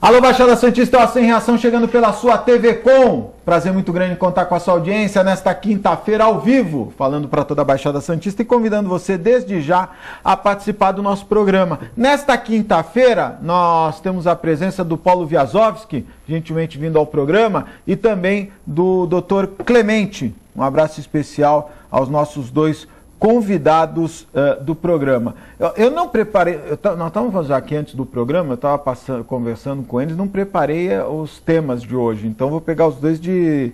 Alô, Baixada Santista, o Sem Reação chegando pela sua TV Com. Prazer muito grande contar com a sua audiência nesta quinta-feira ao vivo, falando para toda a Baixada Santista e convidando você desde já a participar do nosso programa. Nesta quinta-feira, nós temos a presença do Paulo Viazovski, gentilmente vindo ao programa, e também do Dr. Clemente. Um abraço especial aos nossos dois convidados do programa. Eu não preparei, nós estávamos aqui antes do programa, eu estava conversando com eles, não preparei os temas de hoje, então vou pegar os dois de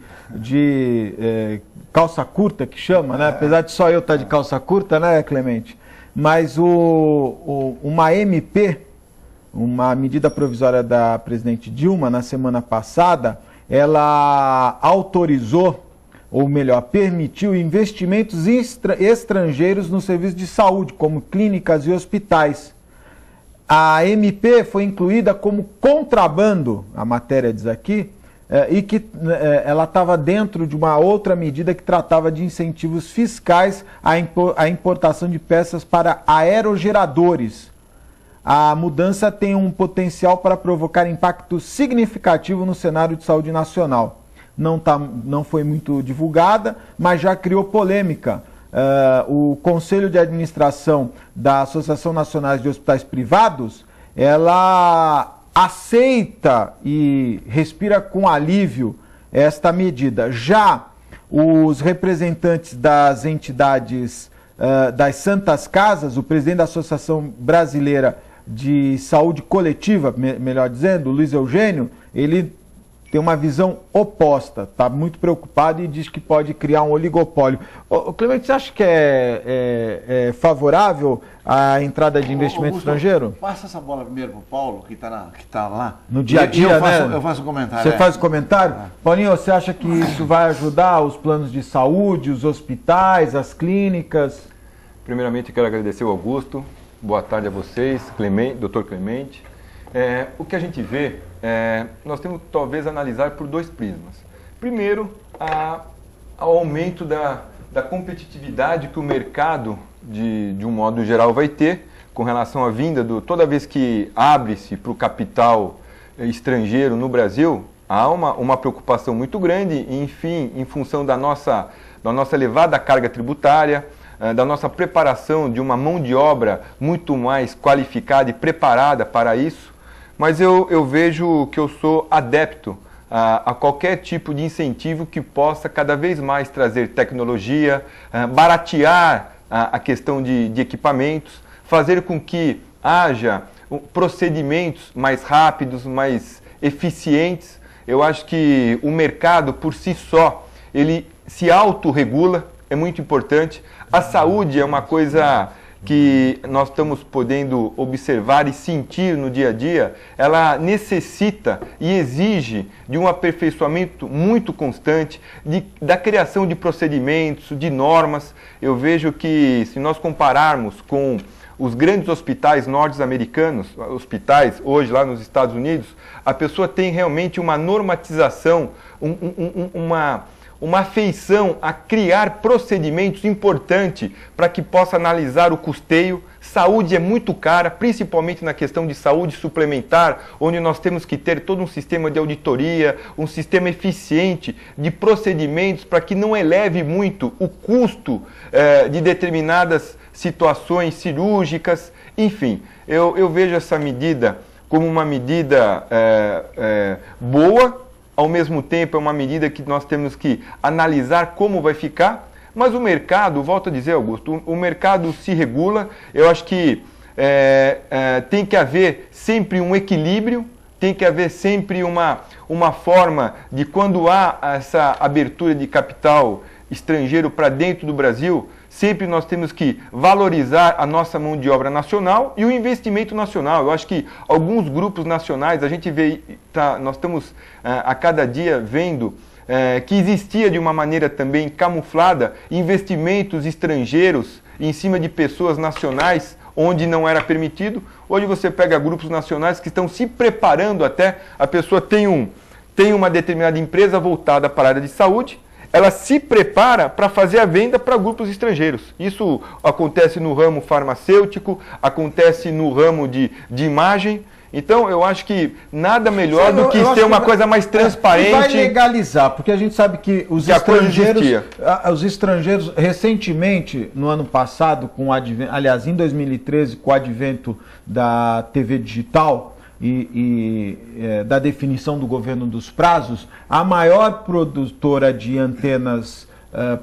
calça curta, que chama, né? Apesar de só eu estar de calça curta, né, Clemente? Mas uma MP, uma medida provisória da presidente Dilma, na semana passada, ela autorizou, ou melhor, permitiu investimentos estrangeiros no serviço de saúde, como clínicas e hospitais. A MP foi incluída como contrabando, a matéria diz aqui, e que ela estava dentro de uma outra medida que tratava de incentivos fiscais à importação de peças para aerogeradores. A mudança tem um potencial para provocar impacto significativo no cenário de saúde nacional. Não foi muito divulgada, mas já criou polêmica. O Conselho de Administração da Associação Nacional de Hospitais Privados, ela aceita e respira com alívio esta medida. Já os representantes das entidades das Santas Casas, o presidente da Associação Brasileira de Saúde Coletiva, melhor dizendo, Luiz Eugênio, ele tem uma visão oposta, está muito preocupado e diz que pode criar um oligopólio. Clemente, você acha que é favorável a entrada de investimento estrangeiro? Passa essa bola primeiro para o Paulo, que está lá. No dia a dia, eu faço um comentário. Você faz o comentário? Paulinho, você acha que isso vai ajudar os planos de saúde, os hospitais, as clínicas? Primeiramente, quero agradecer o Augusto. Boa tarde a vocês, Dr. Clemente. O que a gente vê, nós temos talvez analisar por dois prismas. Primeiro, ao aumento da competitividade que o mercado, de um modo geral, vai ter com relação à vinda toda vez que abre-se para o capital estrangeiro no Brasil, há uma preocupação muito grande, enfim, em função da nossa elevada carga tributária, da nossa preparação de uma mão de obra muito mais qualificada e preparada para isso. Mas eu vejo que eu sou adepto a qualquer tipo de incentivo que possa cada vez mais trazer tecnologia, baratear a questão de equipamentos, fazer com que haja procedimentos mais rápidos, mais eficientes. Eu acho que o mercado por si só, ele se autorregula, é muito importante. A saúde é uma coisa que nós estamos podendo observar e sentir no dia a dia, ela necessita e exige de um aperfeiçoamento muito constante, da criação de procedimentos, de normas. Eu vejo que, se nós compararmos com os grandes hospitais norte-americanos, hospitais hoje lá nos Estados Unidos, a pessoa tem realmente uma normatização, uma afeição a criar procedimentos importantes para que possa analisar o custeio. Saúde é muito cara, principalmente na questão de saúde suplementar, onde nós temos que ter todo um sistema de auditoria, um sistema eficiente de procedimentos para que não eleve muito o custo de determinadas situações cirúrgicas. Enfim, eu vejo essa medida como uma medida boa. Ao mesmo tempo, é uma medida que nós temos que analisar como vai ficar, mas o mercado, volto a dizer, Augusto, o mercado se regula. Eu acho que tem que haver sempre um equilíbrio, tem que haver sempre uma forma de, quando há essa abertura de capital estrangeiro para dentro do Brasil, sempre nós temos que valorizar a nossa mão de obra nacional e o investimento nacional. Eu acho que alguns grupos nacionais, a gente vê, nós estamos a cada dia vendo que existia de uma maneira também camuflada investimentos estrangeiros em cima de pessoas nacionais, onde não era permitido. Hoje você pega grupos nacionais que estão se preparando até, a pessoa tem uma determinada empresa voltada para a área de saúde, ela se prepara para fazer a venda para grupos estrangeiros. Isso acontece no ramo farmacêutico, acontece no ramo de imagem. Então, eu acho que nada melhor do que ter uma coisa mais transparente. Vai legalizar, porque a gente sabe que os estrangeiros, recentemente, no ano passado, aliás, em 2013, com o advento da TV digital da definição do governo dos prazos, a maior produtora de antenas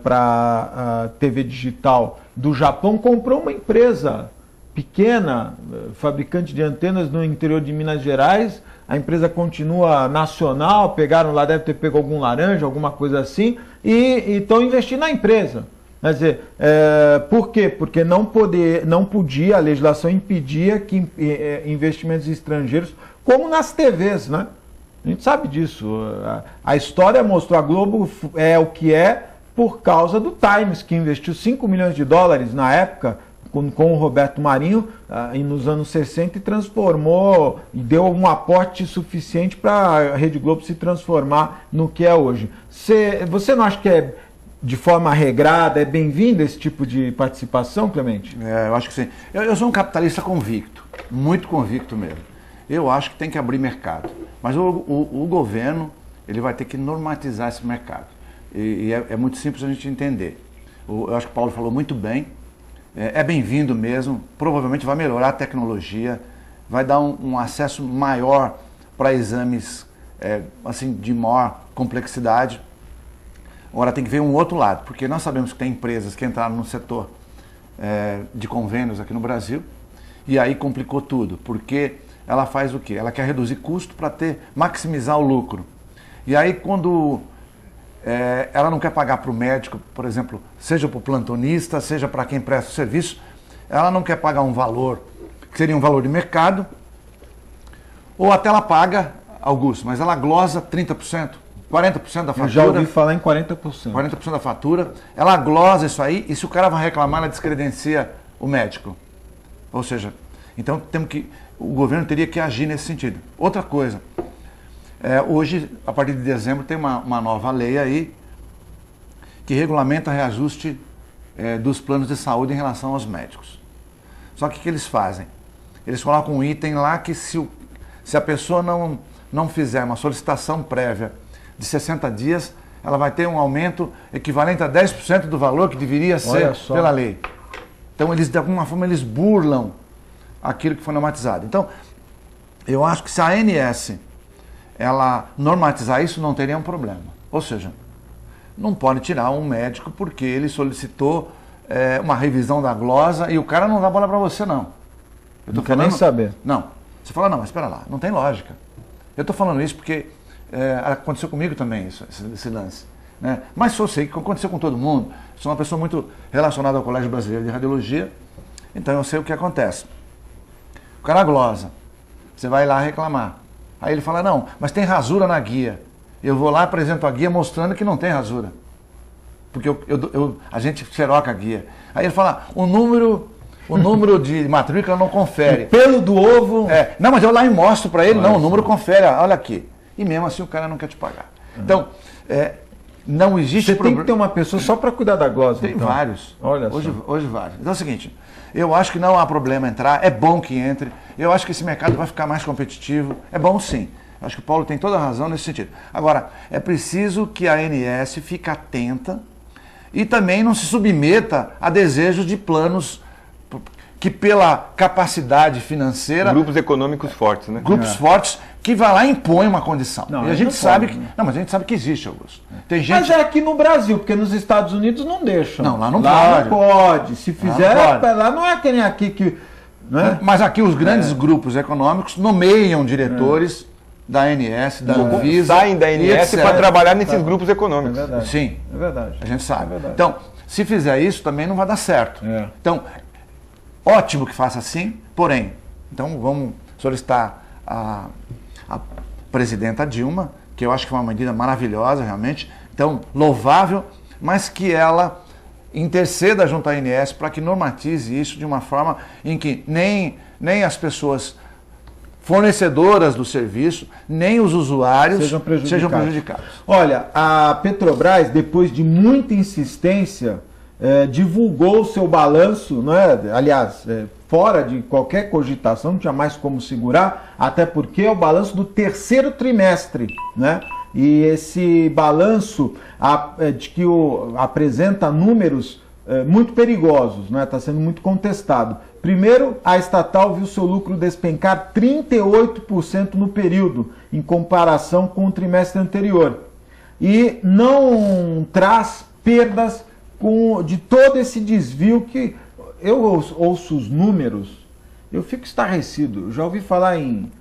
para TV digital do Japão comprou uma empresa pequena, fabricante de antenas no interior de Minas Gerais. A empresa continua nacional, pegaram lá, deve ter pego algum laranja, alguma coisa assim, e estão investindo na empresa. Quer dizer, por quê? Porque não podia, a legislação impedia que investimentos estrangeiros, como nas TVs, né? A gente sabe disso. A história mostrou, a Globo é o que é por causa do Times, que investiu 5 milhões de dólares na época, com o Roberto Marinho, nos anos 60, e transformou, e deu um aporte suficiente para a Rede Globo se transformar no que é hoje. Você não acha que de forma regrada, é bem-vindo esse tipo de participação, Clemente? Eu acho que sim. Eu sou um capitalista convicto, muito convicto mesmo. Eu acho que tem que abrir mercado. Mas o governo, ele vai ter que normatizar esse mercado. E é muito simples a gente entender. Eu acho que o Paulo falou muito bem. É bem-vindo mesmo, provavelmente vai melhorar a tecnologia, vai dar um acesso maior para exames assim, de maior complexidade. Agora tem que ver um outro lado, porque nós sabemos que tem empresas que entraram no setor de convênios aqui no Brasil, e aí complicou tudo, porque ela faz o quê? Ela quer reduzir custo para maximizar o lucro. E aí quando ela não quer pagar para o médico, por exemplo, seja para o plantonista, seja para quem presta o serviço, ela não quer pagar um valor, que seria um valor de mercado, ou até ela paga, Augusto, mas ela glosa 30%, 40% da fatura. Eu já ouvi falar em 40%. 40% da fatura, ela glosa isso aí, e se o cara vai reclamar, ela descredencia o médico. Ou seja, então o governo teria que agir nesse sentido. Outra coisa, hoje, a partir de dezembro, tem uma nova lei aí que regulamenta reajuste dos planos de saúde em relação aos médicos. Só que o que eles fazem? Eles colocam um item lá que se a pessoa não fizer uma solicitação prévia de 60 dias, ela vai ter um aumento equivalente a 10% do valor que deveria ser pela lei. Então, de alguma forma, eles burlam aquilo que foi normatizado. Então, eu acho que se a ANS ela normatizar isso, não teria um problema. Ou seja, não pode tirar um médico porque ele solicitou uma revisão da glosa e o cara não dá bola para você, não. Não quer nem saber. Não. Você fala, não, mas espera lá, não tem lógica. Eu estou falando isso porque aconteceu comigo também esse lance. Né? Mas eu sei que aconteceu com todo mundo. Sou uma pessoa muito relacionada ao Colégio Brasileiro de Radiologia, então eu sei o que acontece. O cara glosa, você vai lá reclamar. Aí ele fala, não, mas tem rasura na guia. Eu vou lá, apresento a guia mostrando que não tem rasura. Porque a gente xeroca a guia. Aí ele fala, o número de matrícula não confere. O pelo do ovo... Não, mas eu lá e mostro para ele, não, o número confere, olha aqui. E mesmo assim o cara não quer te pagar. Então, não existe problema. Você tem que ter uma pessoa só para cuidar da glosa. Tem então. Vários. Olha hoje vários. Então é o seguinte, eu acho que não há problema entrar, é bom que entre, eu acho que esse mercado vai ficar mais competitivo, é bom sim. Acho que o Paulo tem toda a razão nesse sentido. Agora, é preciso que a ANS fique atenta e também não se submeta a desejos de planos que pela capacidade financeira... Grupos econômicos fortes, né? Grupos fortes que vai lá e impõe uma condição. Não, e a gente sabe que... Não, mas a gente sabe que existe, Augusto. Tem gente... Mas é aqui no Brasil, porque nos Estados Unidos não deixam. Não, lá não pode. Não pode. Se fizer, lá não é que nem aqui que... Né? Mas aqui os grandes grupos econômicos nomeiam diretores da ANS, da Anvisa... Saem da ANS para trabalhar nesses grupos econômicos. É verdade. Sim. É verdade. A gente sabe. É então, se fizer isso, também não vai dar certo. Então, ótimo que faça assim, porém, então vamos solicitar a presidenta Dilma, que eu acho que é uma medida maravilhosa, realmente, então, louvável, mas que ela interceda junto à ANS para que normatize isso de uma forma em que nem as pessoas fornecedoras do serviço, nem os usuários sejam prejudicados. Olha, a Petrobras, depois de muita insistência, divulgou o seu balanço, né? Aliás, fora de qualquer cogitação, não tinha mais como segurar, até porque é o balanço do terceiro trimestre, né? E esse balanço apresenta números muito perigosos, né? Está sendo muito contestado. Primeiro, a estatal viu seu lucro despencar 38% no período, em comparação com o trimestre anterior. E não traz perdas de todo esse desvio que eu ouço os números, eu fico estarrecido. Já ouvi falar em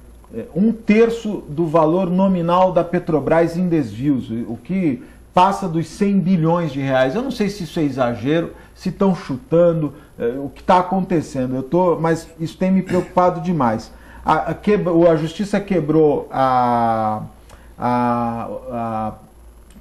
1/3 do valor nominal da Petrobras em desvios, o que passa dos 100 bilhões de reais. Eu não sei se isso é exagero, se estão chutando, o que está acontecendo. Mas isso tem me preocupado demais. A Justiça quebrou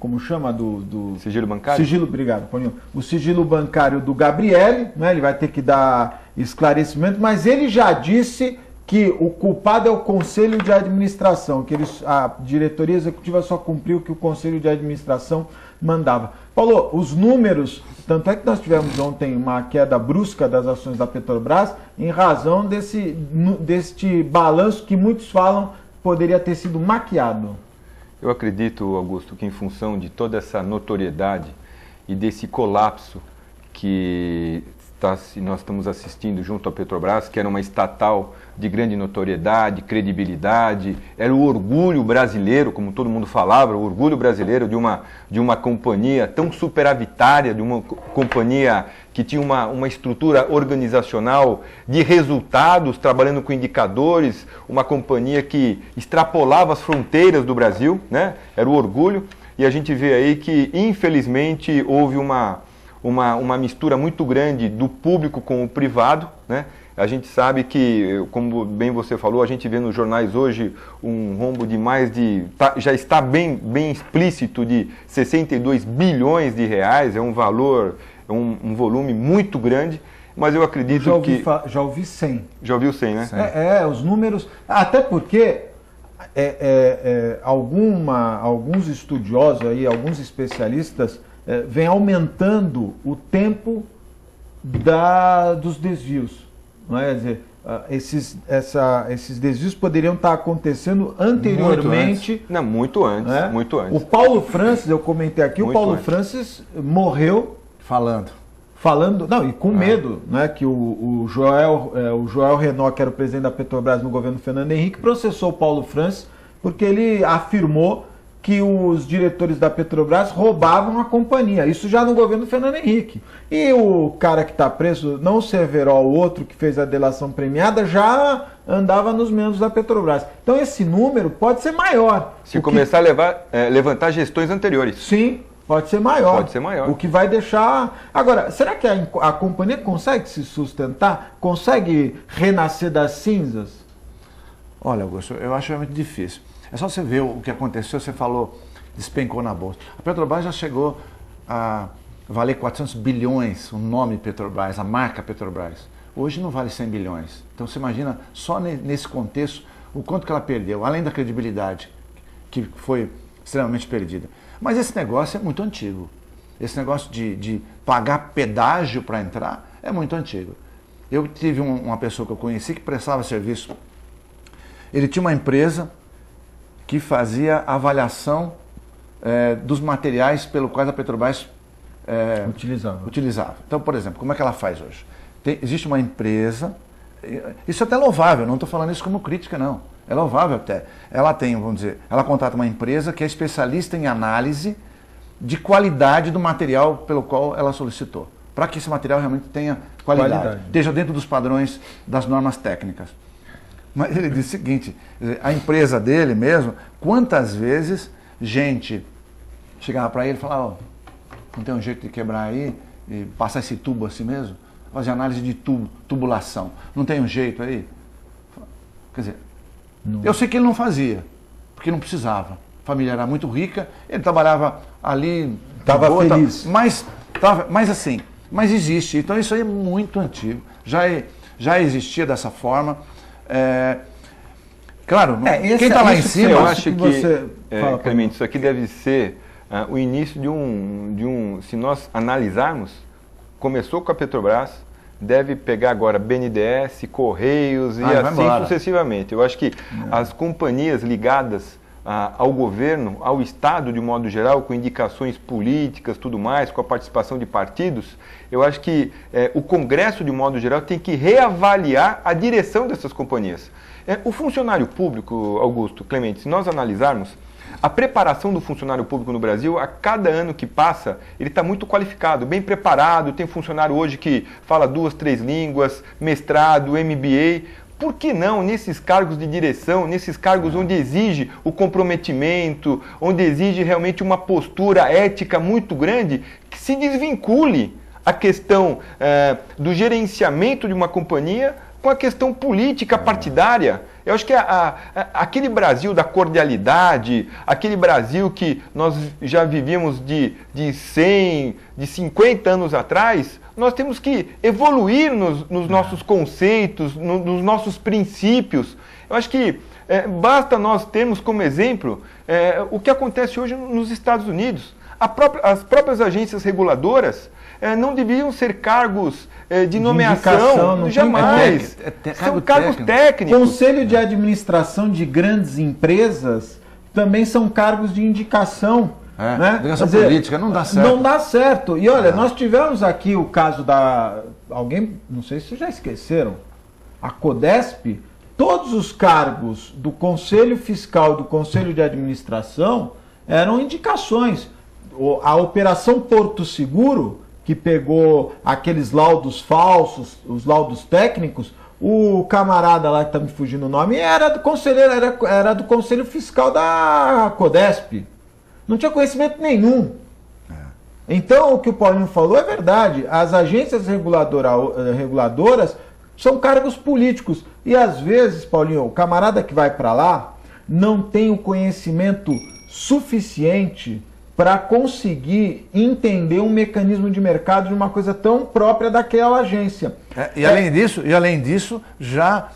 como chama? Do sigilo bancário? Obrigado, Paulinho. O sigilo bancário do Gabrielli, né? Ele vai ter que dar esclarecimento, mas ele já disse que o culpado é o Conselho de Administração, que a diretoria executiva só cumpriu o que o Conselho de Administração mandava. Paulo, os números, tanto é que nós tivemos ontem uma queda brusca das ações da Petrobras em razão deste balanço que muitos falam poderia ter sido maquiado. Eu acredito, Augusto, que em função de toda essa notoriedade e desse colapso que nós estamos assistindo junto à Petrobras, que era uma estatal de grande notoriedade, credibilidade, era o orgulho brasileiro, como todo mundo falava, o orgulho brasileiro de uma companhia tão superavitária, de uma companhia que tinha uma estrutura organizacional de resultados, trabalhando com indicadores, uma companhia que extrapolava as fronteiras do Brasil, né? Era o orgulho, e a gente vê aí que, infelizmente, houve uma mistura muito grande do público com o privado, né? A gente sabe que, como bem você falou, a gente vê nos jornais hoje um rombo de já está bem explícito de 62 bilhões de reais, é um valor, um volume muito grande, mas eu acredito já ouvi 100. Já ouviu 100, né? Os números, até porque alguns estudiosos aí, alguns especialistas vem aumentando o tempo dos desvios. Não é? Quer dizer, esses desvios poderiam estar acontendo anteriormente. Muito antes. Né? Muito antes. O Paulo Francis, eu comentei aqui, o Paulo Francis morreu falando, não, e com medo, né, que o Joel Renault, que era o presidente da Petrobras no governo Fernando Henrique, processou o Paulo Francis porque ele afirmou que os diretores da Petrobras roubavam a companhia. Isso já no governo Fernando Henrique. E o cara que está preso, não o Severo, o outro que fez a delação premiada, já andava nos membros da Petrobras. Então esse número pode ser maior. Se começar a levantar gestões anteriores. Sim, pode ser maior. Pode ser maior. O que vai deixar... Agora, será que a companhia consegue se sustentar? Consegue renascer das cinzas? Olha, Augusto, eu acho muito difícil. É só você ver o que aconteceu, você falou, despencou na bolsa. A Petrobras já chegou a valer 400 bilhões, o nome Petrobras, a marca Petrobras. Hoje não vale 100 bilhões. Então você imagina, só nesse contexto, o quanto que ela perdeu, além da credibilidade, que foi extremamente perdida. Mas esse negócio é muito antigo. Esse negócio de pagar pedágio para entrar é muito antigo. Eu tive uma pessoa que eu conheci que prestava serviço. Ele tinha uma empresa que fazia avaliação dos materiais pelo quais a Petrobras utilizava. Então, por exemplo, como é que ela faz hoje? Existe uma empresa, isso é até louvável, não estou falando isso como crítica, não. É louvável até. Ela tem, vamos dizer, ela contrata uma empresa que é especialista em análise de qualidade do material pelo qual ela solicitou, para que esse material realmente tenha qualidade, esteja dentro dos padrões das normas técnicas. Mas ele disse o seguinte, a empresa dele mesmo, quantas vezes gente chegava para ele e falava, não tem um jeito de quebrar aí e passar esse tubo assim mesmo? Fazer análise de tubulação, não tem um jeito aí? Quer dizer, eu sei que ele não fazia, porque não precisava. A família era muito rica, ele trabalhava ali... Estava feliz. Mas assim, Mas existe. Então isso aí é muito antigo. Já existia dessa forma. Claro, quem está lá em cima... Eu acho que, Clemente, isso aqui deve ser o início de um... Se nós analisarmos, começou com a Petrobras, deve pegar agora BNDES, Correios e assim sucessivamente. Eu acho que as companhias ligadas ao governo, ao Estado de modo geral, com indicações políticas, tudo mais, com a participação de partidos, eu acho que o Congresso de modo geral tem que reavaliar a direção dessas companhias. O funcionário público, Augusto, Clemente, se nós analisarmos, a preparação do funcionário público no Brasil, a cada ano que passa, ele está muito qualificado, bem preparado. Tem funcionário hoje que fala 2, 3 línguas, mestrado, MBA. Por que não, nesses cargos de direção, nesses cargos onde exige o comprometimento, onde exige realmente uma postura ética muito grande, que se desvincule a questão do gerenciamento de uma companhia com a questão política partidária? Eu acho que aquele Brasil da cordialidade, aquele Brasil que nós já vivíamos de 100, de 50 anos atrás, nós temos que evoluir nos nossos conceitos, nos nossos princípios. Eu acho que basta nós termos como exemplo o que acontece hoje nos Estados Unidos. As próprias agências reguladoras não deviam ser cargos de nomeação, jamais. São cargos técnicos. Conselho de administração de grandes empresas também são cargos de indicação. Né? Indicação política, não dá certo. Não dá certo. E olha, nós tivemos aqui o caso alguém, não sei se vocês já esqueceram, a Codesp. Todos os cargos do Conselho Fiscal e do Conselho de Administração eram indicações. A Operação Porto Seguro, que pegou aqueles laudos falsos, os laudos técnicos, o camarada lá que está me fugindo o nome, era do conselheiro, era do Conselho Fiscal da Codesp. Não tinha conhecimento nenhum. Então, o que o Paulinho falou é verdade. As agências reguladoras são cargos políticos. E às vezes, Paulinho, o camarada que vai para lá não tem o conhecimento suficiente para conseguir entender um mecanismo de mercado de uma coisa tão própria daquela agência. Além disso, já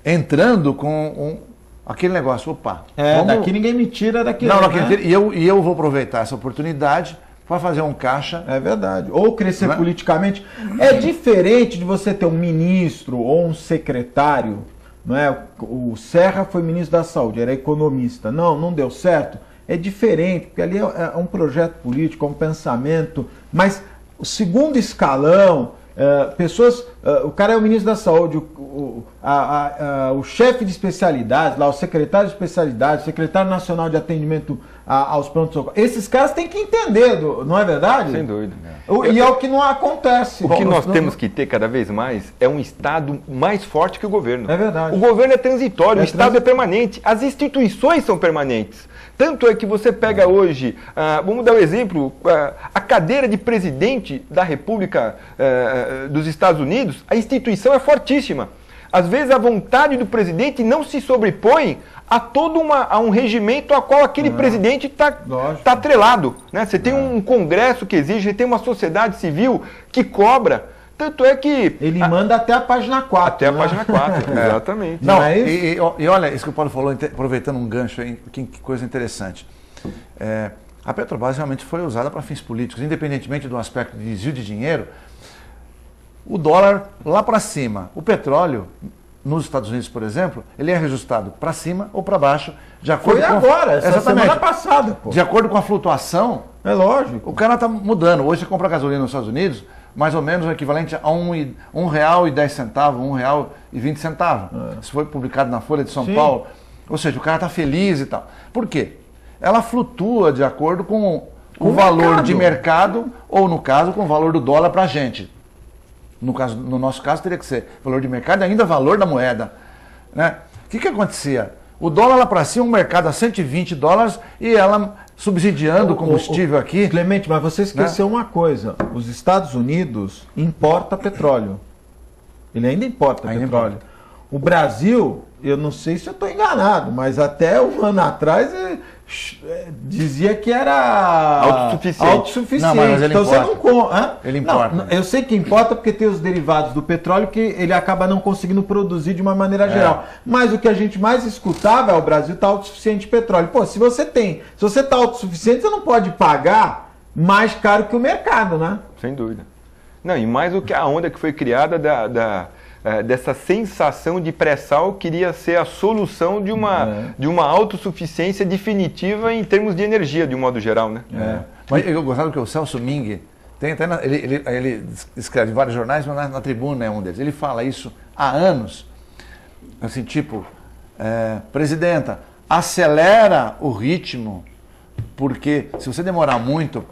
entrando com aquele negócio, daqui ninguém me tira daqui. Não, e eu vou aproveitar essa oportunidade para fazer um caixa. É verdade. Ou crescer politicamente. É diferente de você ter um ministro ou um secretário. Não é? O Serra foi ministro da Saúde, era economista. Não deu certo. É diferente, porque ali é um projeto político, é um pensamento, mas o segundo escalão, o cara é o ministro da Saúde, o chefe de especialidades, lá, o secretário de especialidade, o secretário nacional de atendimento aos pronto-socorro, esses caras têm que entender, não é verdade? Sem dúvida. E é o que não acontece. O que nós temos que ter cada vez mais é um Estado mais forte que o governo. É verdade. O governo é transitório, o Estado é permanente, as instituições são permanentes. Tanto é que você pega hoje, vamos dar um exemplo, a cadeira de presidente da República dos Estados Unidos, a instituição é fortíssima. Às vezes a vontade do presidente não se sobrepõe a todo um regimento a qual aquele presidente está atrelado. Né? Você tem um Congresso que exige, você tem uma sociedade civil que cobra. Tanto é que... Ele manda até a página 4. Até a página 4, exatamente. Não, é isso? E olha, isso que o Paulo falou, aproveitando um gancho aí, que coisa interessante. A Petrobras realmente foi usada para fins políticos, independentemente do aspecto de desvio de dinheiro. O dólar lá para cima, o petróleo, nos Estados Unidos, por exemplo, ele é reajustado para cima ou para baixo, de acordo essa semana passada, pô. De acordo com a flutuação. É lógico. O cara está mudando. Hoje você compra gasolina nos Estados Unidos, mais ou menos o equivalente a R$1,10, R$1,20. Isso foi publicado na Folha de São Paulo. Ou seja, o cara está feliz e tal. Por quê? Ela flutua de acordo com o valor de mercado, ou no caso, com o valor do dólar para a gente. No nosso caso, teria que ser valor de mercado e ainda valor da moeda. Né? O que acontecia? O dólar lá para cima, um mercado a $120 e ela subsidiando o combustível aqui. Clemente, mas você esqueceu uma coisa. Os Estados Unidos importa petróleo. Ele ainda importa petróleo. O Brasil, eu não sei se eu estou enganado, mas até um ano atrás dizia que era autossuficiente. Não, mas ele então importa. você não Ele importa. Não, eu sei que importa porque tem os derivados do petróleo que ele acaba não conseguindo produzir de uma maneira geral. Mas o que a gente mais escutava é o Brasil está autossuficiente de petróleo. Pô, se você está autossuficiente, você não pode pagar mais caro que o mercado, né? Sem dúvida. Não, e mais do que a onda que foi criada dessa sensação de pré-sal queria ser a solução de uma autossuficiência definitiva em termos de energia, de um modo geral, né? Mas eu gostava que o Celso Ming, ele escreve em vários jornais, mas na Tribuna é um deles. Ele fala isso há anos, assim, tipo, presidenta, acelera o ritmo, porque se você demorar muito,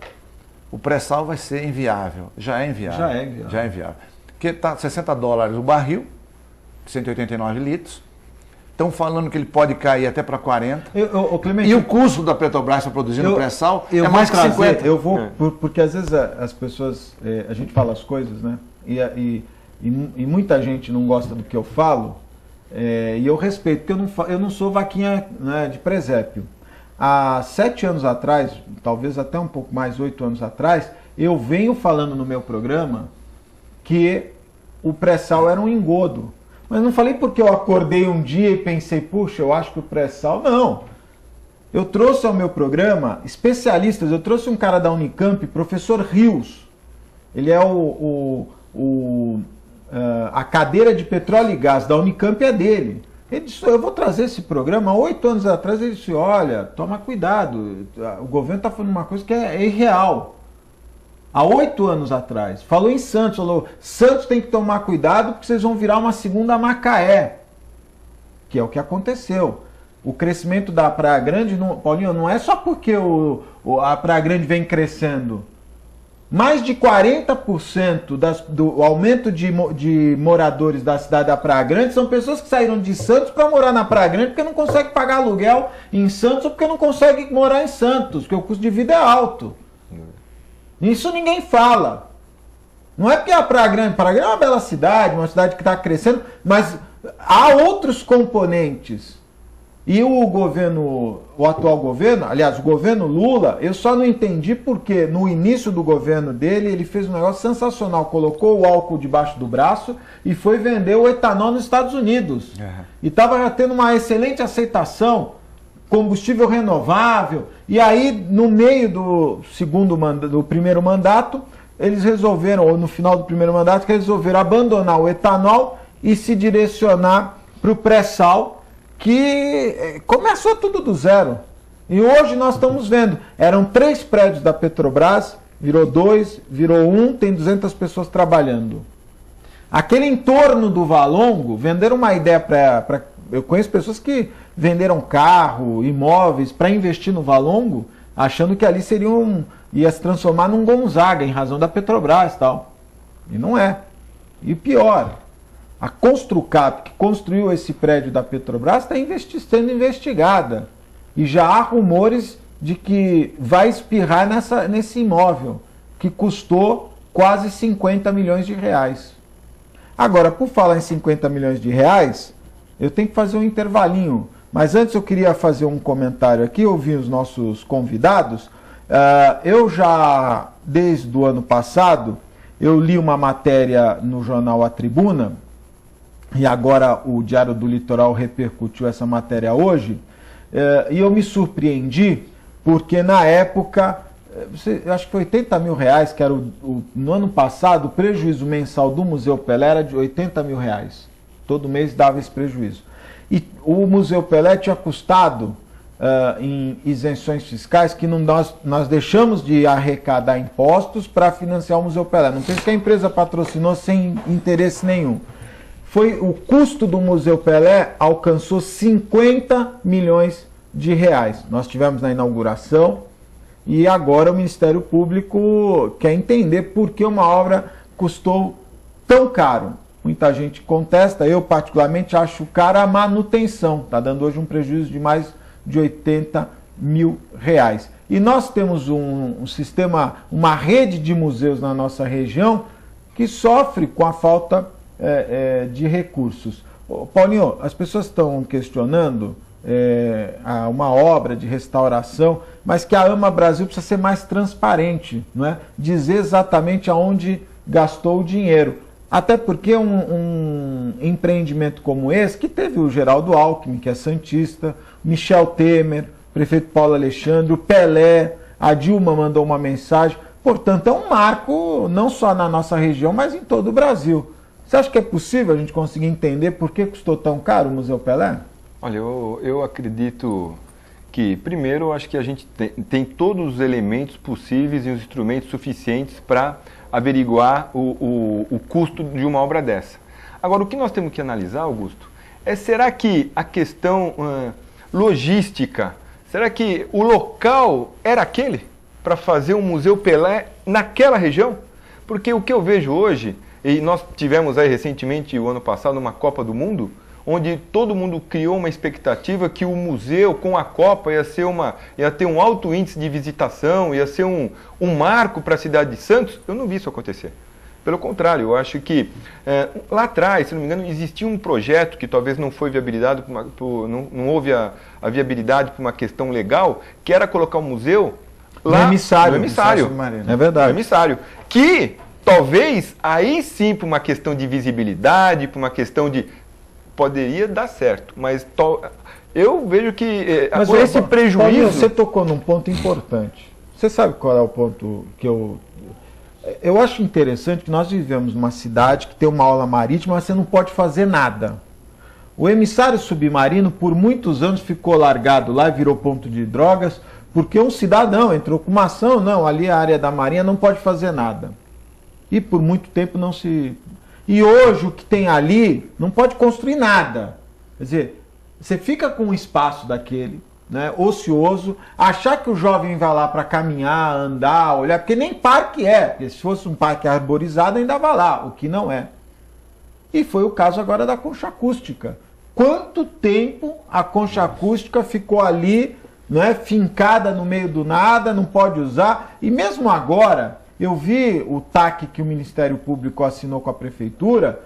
o pré-sal vai ser inviável. Já é inviável. Porque está $60 o barril, 189 litros. Estão falando que ele pode cair até para 40. Clemente, e o custo da Petrobras para produzir o pré-sal é mais que 50. Eu vou, porque às vezes as pessoas, a gente fala as coisas, né? E muita gente não gosta do que eu falo, e eu respeito, porque eu não sou vaquinha, né, de presépio. Há 7 anos atrás, talvez até um pouco mais, 8 anos atrás, eu venho falando no meu programa que o pré-sal era um engodo. Mas não falei porque eu acordei um dia e pensei, puxa, eu acho que o pré-sal... Não. Eu trouxe ao meu programa especialistas, eu trouxe um cara da Unicamp, professor Rios. Ele é a cadeira de petróleo e gás da Unicamp é dele. Ele disse, eu vou trazer esse programa. 8 anos atrás ele disse, olha, toma cuidado, o governo está falando uma coisa que é irreal. Há 8 anos atrás, falou em Santos, falou, Santos tem que tomar cuidado porque vocês vão virar uma segunda Macaé, que é o que aconteceu. O crescimento da Praia Grande, Paulinho, não é só porque a Praia Grande vem crescendo. Mais de 40% do aumento de moradores da cidade da Praia Grande são pessoas que saíram de Santos para morar na Praia Grande porque não conseguem pagar aluguel em Santos ou porque não conseguem morar em Santos, porque o custo de vida é alto. Isso ninguém fala. Não é porque a Praia Grande é uma bela cidade, uma cidade que está crescendo, mas há outros componentes. E o atual governo, aliás, o governo Lula, eu só não entendi porque no início do governo dele, ele fez um negócio sensacional, colocou o álcool debaixo do braço e foi vender o etanol nos Estados Unidos. E estava tendo uma excelente aceitação, combustível renovável, e aí no meio do primeiro mandato, eles resolveram, ou no final do primeiro mandato, eles resolveram abandonar o etanol e se direcionar para o pré-sal, que começou tudo do zero. E hoje nós estamos vendo, eram 3 prédios da Petrobras, virou 2, virou 1, tem 200 pessoas trabalhando. Aquele entorno do Valongo, venderam uma ideia para... Eu conheço pessoas que venderam carro, imóveis para investir no Valongo, achando que ali ia se transformar num Gonzaga, em razão da Petrobras e tal. E não é. E pior, a Construcap, que construiu esse prédio da Petrobras, está sendo investigada. E já há rumores de que vai espirrar nesse imóvel, que custou quase 50 milhões de reais. Agora, por falar em 50 milhões de reais, eu tenho que fazer um intervalinho. Mas antes eu queria fazer um comentário aqui, ouvir os nossos convidados. Eu já, desde o ano passado, eu li uma matéria no jornal A Tribuna, e agora o Diário do Litoral repercutiu essa matéria hoje, e eu me surpreendi, porque na época, acho que foi 80 mil reais, que era no ano passado, o prejuízo mensal do Museu Pelé era de 80 mil reais. Todo mês dava esse prejuízo. E o Museu Pelé tinha custado, em isenções fiscais, que nós deixamos de arrecadar impostos para financiar o Museu Pelé. Não pense que a empresa patrocinou sem interesse nenhum. O custo do Museu Pelé alcançou 50 milhões de reais. Nós tivemos na inauguração e agora o Ministério Público quer entender por que uma obra custou tão caro. Muita gente contesta, eu particularmente acho cara a manutenção. Está dando hoje um prejuízo de mais de 80 mil reais. E nós temos um sistema, uma rede de museus na nossa região que sofre com a falta de recursos. Paulinho, as pessoas estão questionando uma obra de restauração, mas que a AMA Brasil precisa ser mais transparente, não é? Dizer exatamente aonde gastou o dinheiro. Até porque um empreendimento como esse, que teve o Geraldo Alckmin, que é santista, Michel Temer, prefeito Paulo Alexandre, o Pelé, a Dilma mandou uma mensagem, portanto é um marco não só na nossa região, mas em todo o Brasil. Você acha que é possível a gente conseguir entender por que custou tão caro o Museu Pelé? Olha, eu acredito que, primeiro, eu acho que a gente tem todos os elementos possíveis e os instrumentos suficientes para averiguar o custo de uma obra dessa. Agora, o que nós temos que analisar, Augusto, será que a questão logística, será que o local era aquele para fazer um Museu Pelé naquela região? Porque o que eu vejo hoje, e nós tivemos aí recentemente, o ano passado, uma Copa do Mundo, onde todo mundo criou uma expectativa que o museu com a Copa ia ter um alto índice de visitação, ia ser um marco para a cidade de Santos. Eu não vi isso acontecer. Pelo contrário, eu acho que lá atrás, se não me engano, existia um projeto que talvez não foi viabilizado, não houve a viabilidade por uma questão legal, que era colocar o museu lá no emissário. É verdade. No emissário. Que talvez aí sim, por uma questão de visibilidade, por uma questão de... poderia dar certo, mas eu vejo que mas esse prejuízo... Paulinho, você tocou num ponto importante. Você sabe qual é o ponto que eu acho interessante que nós vivemos numa cidade que tem uma aula marítima, mas você não pode fazer nada. O emissário submarino, por muitos anos, ficou largado lá e virou ponto de drogas, porque um cidadão entrou com uma ação, não, ali a área da Marinha não pode fazer nada. E por muito tempo não se... E hoje o que tem ali não pode construir nada. Quer dizer, você fica com um espaço daquele, né, ocioso, achar que o jovem vai lá para caminhar, andar, olhar, porque nem parque é. Porque se fosse um parque arborizado ainda vai lá, o que não é. E foi o caso agora da concha acústica. Quanto tempo a concha acústica ficou ali, né, fincada no meio do nada, não pode usar, e mesmo agora... Eu vi o TAC que o Ministério Público assinou com a Prefeitura,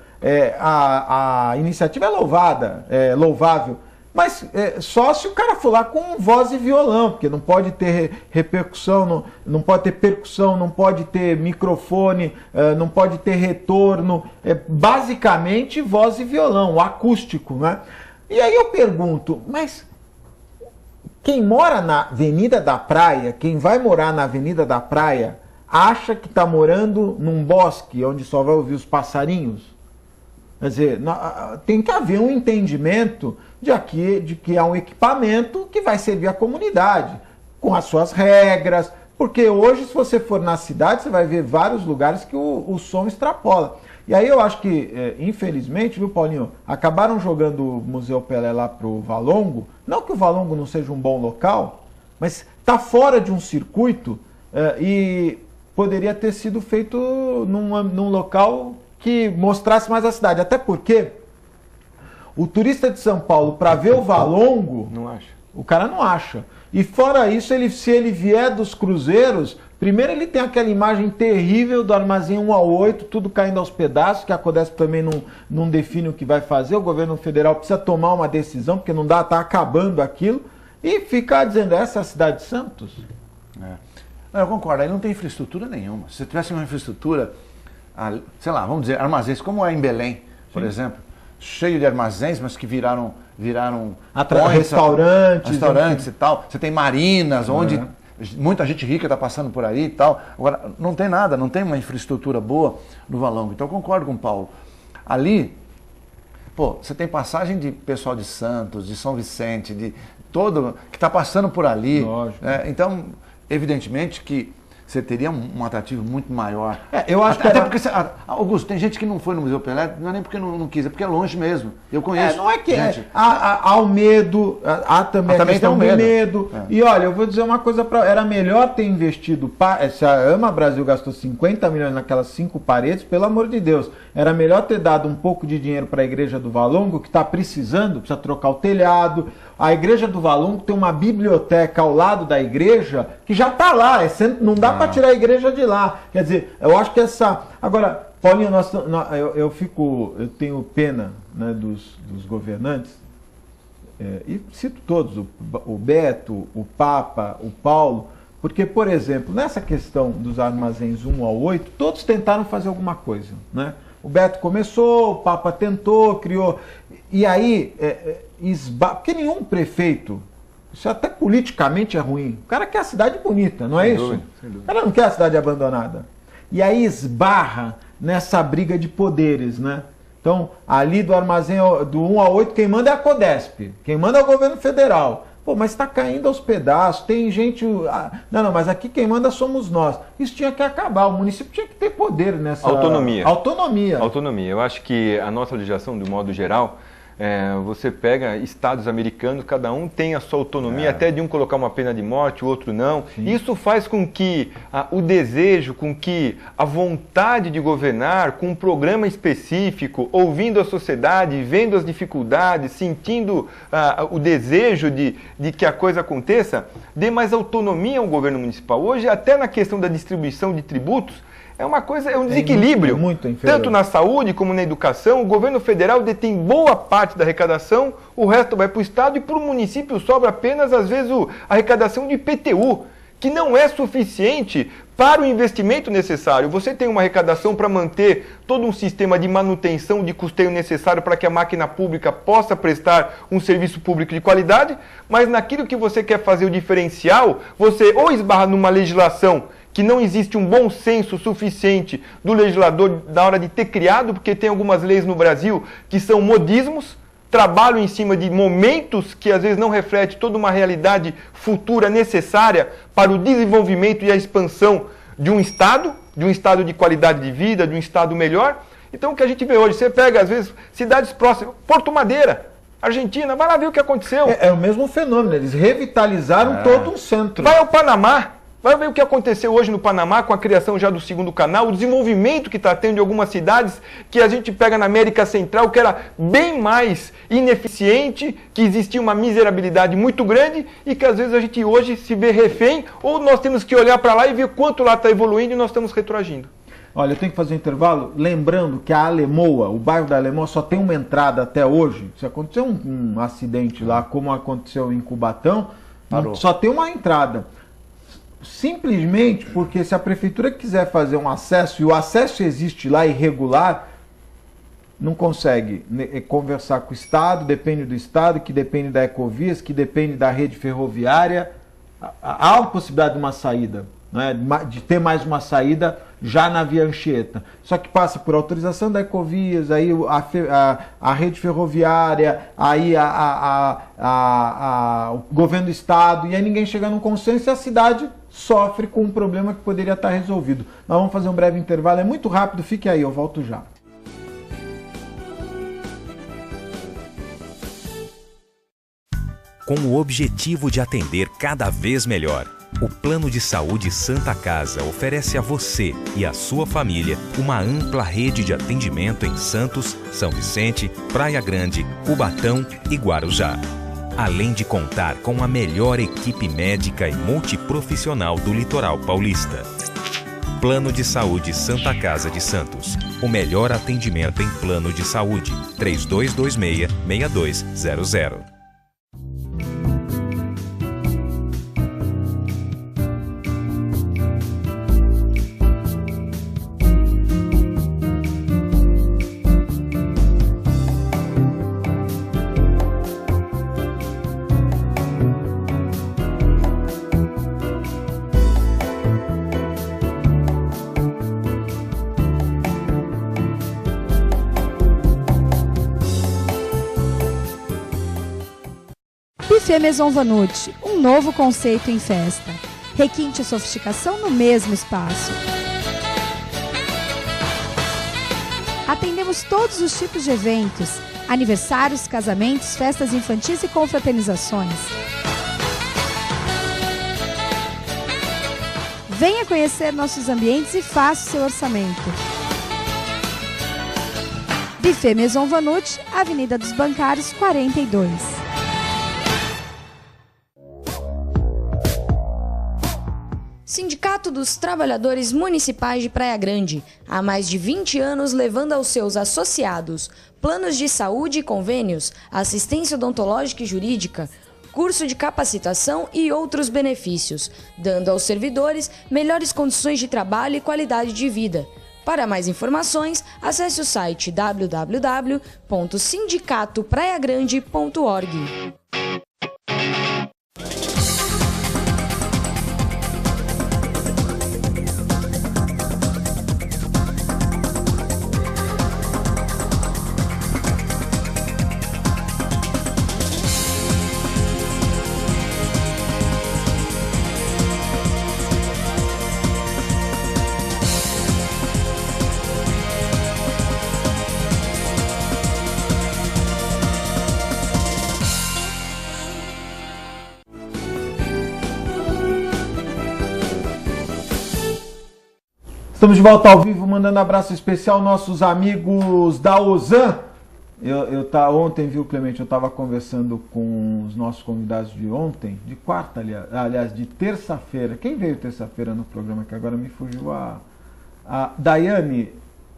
a iniciativa é louvada, é louvável, mas só se o cara for lá com voz e violão, porque não pode ter repercussão, não pode ter percussão, não pode ter microfone, não pode ter retorno, basicamente voz e violão, acústico, né? E aí eu pergunto, mas quem mora na Avenida da Praia, quem vai morar na Avenida da Praia, acha que está morando num bosque onde só vai ouvir os passarinhos? Quer dizer, tem que haver um entendimento de que há um equipamento que vai servir à comunidade, com as suas regras, porque hoje, se você for na cidade, você vai ver vários lugares que o som extrapola. E aí eu acho que, infelizmente, viu, Paulinho, acabaram jogando o Museu Pelé lá para o Valongo, não que o Valongo não seja um bom local, mas está fora de um circuito e... poderia ter sido feito num local que mostrasse mais a cidade. Até porque o turista de São Paulo, para ver o Valongo, não acha. O cara não acha. E fora isso, se ele vier dos cruzeiros, primeiro ele tem aquela imagem terrível do armazém 1 ao 8, tudo caindo aos pedaços, que a Codesp também não define o que vai fazer. O governo federal precisa tomar uma decisão, porque não dá, está acabando aquilo. E ficar dizendo, essa é a cidade de Santos? Não, eu concordo, aí não tem infraestrutura nenhuma. Se tivesse uma infraestrutura, sei lá, vamos dizer, armazéns, como é em Belém, por exemplo, cheio de armazéns, mas que viraram restaurantes e tal. Você tem marinas, onde muita gente rica está passando por aí e tal. Agora, não tem nada, não tem uma infraestrutura boa no Valongo. Então eu concordo com o Paulo. Ali, você tem passagem de pessoal de Santos, de São Vicente, de todo que está passando por ali. Lógico. Então... evidentemente que você teria um atrativo muito maior. Eu acho até porque, Augusto, tem gente que não foi no Museu Pelé, não é nem porque não quis, é porque é longe mesmo. Eu conheço. Não é que gente. Há o medo, há também a questão do medo. E olha, eu vou dizer uma coisa era melhor ter investido, se a AMA Brasil gastou 50 milhões naquelas 5 paredes, pelo amor de Deus, era melhor ter dado um pouco de dinheiro para a Igreja do Valongo, que está precisando, precisa trocar o telhado. A Igreja do Valongo tem uma biblioteca ao lado da igreja que já está lá, não dá para tirar a igreja de lá. Quer dizer, eu acho que essa... Agora, Paulinho, eu tenho pena, né, dos governantes. e cito todos, o Beto, o Papa, o Paulo, porque, por exemplo, nessa questão dos armazéns 1 ao 8, todos tentaram fazer alguma coisa, né? O Beto começou, o Papa tentou, criou, e aí, porque nenhum prefeito, isso até politicamente é ruim, o cara quer a cidade bonita, não é isso? O cara não quer a cidade abandonada. E aí esbarra nessa briga de poderes, né? Então, ali do armazém do 1 ao 8, quem manda é a Codesp, quem manda é o governo federal. Pô, mas está caindo aos pedaços, tem gente... Não, mas aqui quem manda somos nós. Isso tinha que acabar, o município tinha que ter poder nessa... Autonomia. Autonomia. Eu acho que a nossa legislação, de modo geral, você pega estados americanos, cada um tem a sua autonomia, até de um colocar uma pena de morte, o outro não. Sim. Isso faz com que o desejo, com que a vontade de governar, com um programa específico, ouvindo a sociedade, vendo as dificuldades, sentindo o desejo de que a coisa aconteça, dê mais autonomia ao governo municipal. Hoje, até na questão da distribuição de tributos, é um desequilíbrio, muito tanto na saúde como na educação. O governo federal detém boa parte da arrecadação, o resto vai para o estado e para o município sobra apenas, às vezes, a arrecadação de IPTU, que não é suficiente para o investimento necessário. Você tem uma arrecadação para manter todo um sistema de manutenção, de custeio necessário para que a máquina pública possa prestar um serviço público de qualidade, mas naquilo que você quer fazer o diferencial, você ou esbarra numa legislação que não existe um bom senso suficiente do legislador na hora de ter criado, porque tem algumas leis no Brasil que são modismos, trabalham em cima de momentos que às vezes não refletem toda uma realidade futura necessária para o desenvolvimento e a expansão de um estado de qualidade de vida, de um estado melhor. Então o que a gente vê hoje, você pega às vezes cidades próximas, Porto Madeira, Argentina, vai lá ver o que aconteceu. É o mesmo fenômeno, eles revitalizaram todo um centro. Vai ao Panamá. Vai ver o que aconteceu hoje no Panamá com a criação já do segundo canal, o desenvolvimento que está tendo em algumas cidades que a gente pega na América Central, que era bem mais ineficiente, que existia uma miserabilidade muito grande e que às vezes a gente hoje se vê refém, ou nós temos que olhar para lá e ver quanto lá está evoluindo e nós estamos retroagindo. Olha, eu tenho que fazer um intervalo, lembrando que a Alemoa, o bairro da Alemoa, só tem uma entrada até hoje. Se acontecer um acidente lá, como aconteceu em Cubatão, só tem uma entrada. Simplesmente porque se a prefeitura quiser fazer um acesso, e o acesso existe lá irregular, não consegue conversar com o Estado, depende do Estado, que depende da Ecovias, que depende da rede ferroviária. Há a possibilidade de uma saída, né, de ter mais uma saída já na Via Anchieta. Só que passa por autorização da Ecovias, aí a rede ferroviária, aí o governo do Estado, e aí ninguém chega num consenso e a cidade sofre com um problema que poderia estar resolvido. Nós vamos fazer um breve intervalo, é muito rápido, fique aí, eu volto já. Com o objetivo de atender cada vez melhor, o Plano de Saúde Santa Casa oferece a você e a sua família uma ampla rede de atendimento em Santos, São Vicente, Praia Grande, Cubatão e Guarujá. Além de contar com a melhor equipe médica e multiprofissional do litoral paulista. Plano de Saúde Santa Casa de Santos. O melhor atendimento em plano de saúde. 3226-6200. Buffet Maison Vanut, um novo conceito em festa. Requinte e sofisticação no mesmo espaço. Atendemos todos os tipos de eventos, aniversários, casamentos, festas infantis e confraternizações. Venha conhecer nossos ambientes e faça o seu orçamento. Buffet Maison Vanut, Avenida dos Bancários, 42. Sindicato dos Trabalhadores Municipais de Praia Grande, há mais de 20 anos levando aos seus associados planos de saúde e convênios, assistência odontológica e jurídica, curso de capacitação e outros benefícios, dando aos servidores melhores condições de trabalho e qualidade de vida. Para mais informações, acesse o site www.sindicatopraiagrande.org. Estamos de volta ao vivo, mandando abraço especial aos nossos amigos da Ozan. Ontem, viu, Clemente, eu estava conversando com os nossos convidados de ontem, de quarta, aliás, de terça-feira. Quem veio terça-feira no programa, que agora me fugiu a Daiane?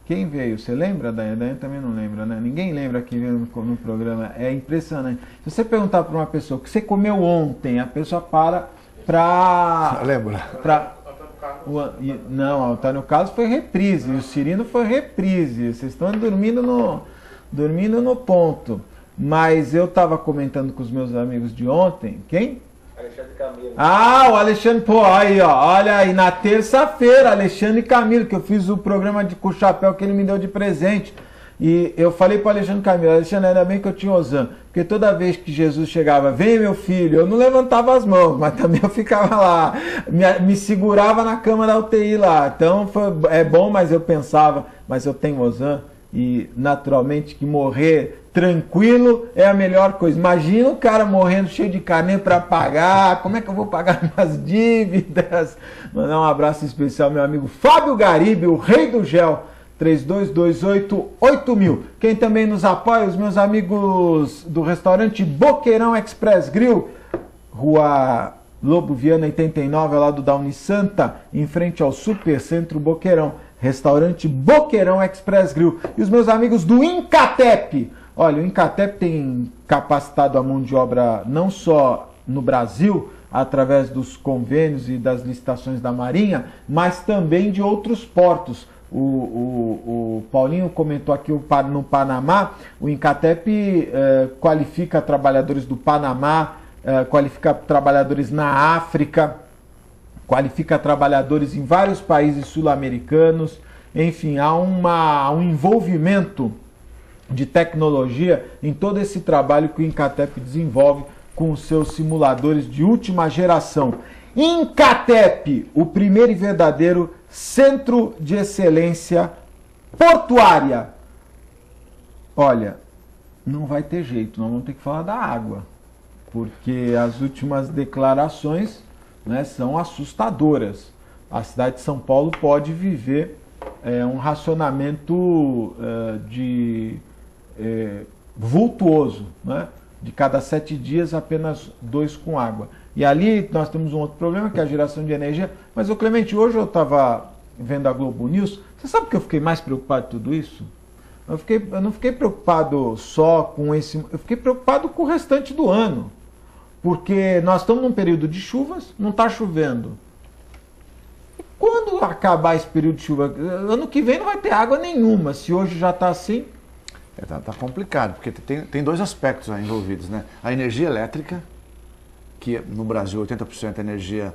Quem veio? Você lembra, Daiane? Daiane também não lembra, né? Ninguém lembra quem veio no programa. É impressionante. Se você perguntar para uma pessoa o que você comeu ontem, a pessoa para... Lembra? Não, o Antônio Carlos foi reprise, o Cirino foi reprise. Vocês estão dormindo no ponto. Mas eu estava comentando com os meus amigos de ontem. Quem? Alexandre Camilo. O Alexandre, pô, aí, ó, olha aí, na terça-feira, Alexandre Camilo, que eu fiz o programa com o chapéu que ele me deu de presente. E eu falei para o Alexandre Camilo, Alexandre, ainda bem que eu tinha Ozan, porque toda vez que Jesus chegava, vem meu filho, eu não levantava as mãos, mas também eu ficava lá, me segurava na cama da UTI lá. Então é bom, mas eu pensava, mas eu tenho Ozan e naturalmente que morrer tranquilo é a melhor coisa. Imagina o cara morrendo cheio de carnê para pagar, como é que eu vou pagar minhas dívidas? Mandar um abraço especial ao meu amigo Fábio Garibe, o rei do gel. 3228-8000. Quem também nos apoia, os meus amigos do restaurante Boqueirão Express Grill, Rua Lobo Viana 89, lá do Downy Santa, em frente ao Supercentro Boqueirão. Restaurante Boqueirão Express Grill. E os meus amigos do Incatep. Olha, o Incatep tem capacitado a mão de obra não só no Brasil, através dos convênios e das licitações da Marinha, mas também de outros portos. O Paulinho comentou aqui no Panamá, o Incatep qualifica trabalhadores do Panamá, qualifica trabalhadores na África, qualifica trabalhadores em vários países sul-americanos. Enfim, há um envolvimento de tecnologia em todo esse trabalho que o Incatep desenvolve com os seus simuladores de última geração. Incatep, o primeiro e verdadeiro Centro de Excelência Portuária. Olha, não vai ter jeito, nós vamos ter que falar da água, porque as últimas declarações, né, são assustadoras. A cidade de São Paulo pode viver um racionamento vultuoso, né? De cada 7 dias, apenas 2 com água. E ali nós temos um outro problema, que é a geração de energia. Mas, ô Clemente, hoje eu estava vendo a Globo News. Você sabe que eu fiquei mais preocupado com tudo isso? Eu não fiquei preocupado só com esse... Eu fiquei preocupado com o restante do ano. Porque nós estamos num período de chuvas, não está chovendo. Quando acabar esse período de chuva? Ano que vem não vai ter água nenhuma. Se hoje já está assim... Tá complicado, porque tem 2 aspectos aí envolvidos, né? A energia elétrica, que no Brasil 80% é energia